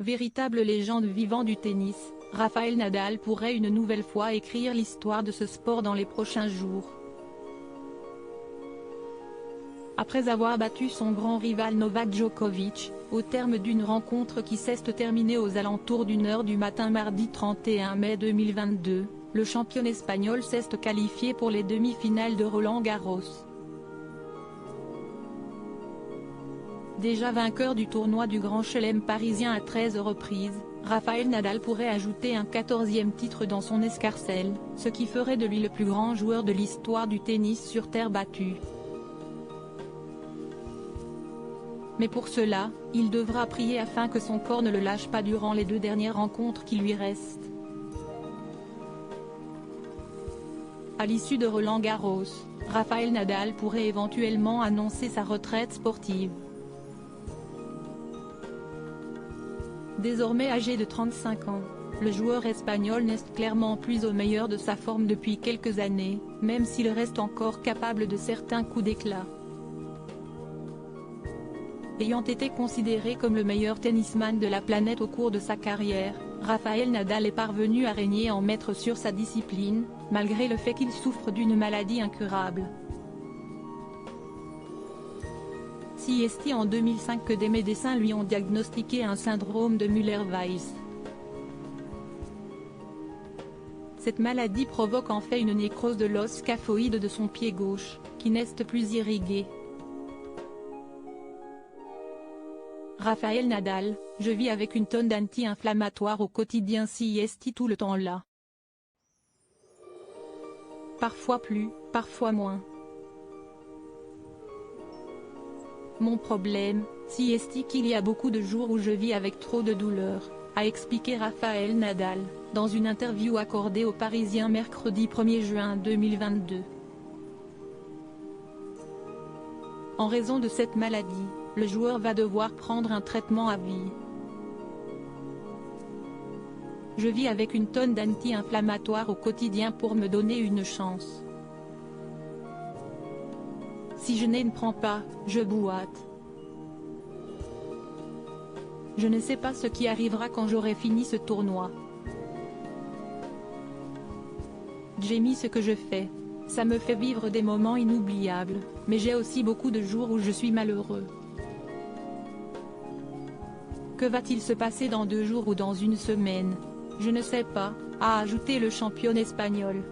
Véritable légende vivant du tennis, Rafael Nadal pourrait une nouvelle fois écrire l'histoire de ce sport dans les prochains jours. Après avoir battu son grand rival Novak Djokovic, au terme d'une rencontre qui s'est terminée aux alentours d'1 h du matin mardi 31 mai 2022, le champion espagnol s'est qualifié pour les demi-finales de Roland-Garros. Déjà vainqueur du tournoi du Grand Chelem parisien à 13 reprises, Rafael Nadal pourrait ajouter un 14e titre dans son escarcelle, ce qui ferait de lui le plus grand joueur de l'histoire du tennis sur terre battue. Mais pour cela, il devra prier afin que son corps ne le lâche pas durant les 2 dernières rencontres qui lui restent. À l'issue de Roland-Garros, Rafael Nadal pourrait éventuellement annoncer sa retraite sportive. Désormais âgé de 35 ans, le joueur espagnol n'est clairement plus au meilleur de sa forme depuis quelques années, même s'il reste encore capable de certains coups d'éclat. Ayant été considéré comme le meilleur tennisman de la planète au cours de sa carrière, Rafael Nadal est parvenu à régner en maître sur sa discipline, malgré le fait qu'il souffre d'une maladie incurable. C'est en 2005 que des médecins lui ont diagnostiqué un syndrome de Müller-Weiss. Cette maladie provoque en fait une nécrose de l'os scaphoïde de son pied gauche, qui n'est plus irrigué. Rafael Nadal: je vis avec une tonne d'anti-inflammatoires au quotidien, c'est tout le temps là. Parfois plus, parfois moins. Mon problème, c'est qu'il y a beaucoup de jours où je vis avec trop de douleur, a expliqué Rafael Nadal, dans une interview accordée aux Parisiens mercredi 1er juin 2022. En raison de cette maladie, le joueur va devoir prendre un traitement à vie. Je vis avec une tonne d'anti-inflammatoires au quotidien pour me donner une chance. Si je ne prends pas, je boite. Je ne sais pas ce qui arrivera quand j'aurai fini ce tournoi. J'aime ce que je fais. Ça me fait vivre des moments inoubliables, mais j'ai aussi beaucoup de jours où je suis malheureux. Que va-t-il se passer dans 2 jours ou dans une semaine? Je ne sais pas, a ajouté le champion espagnol.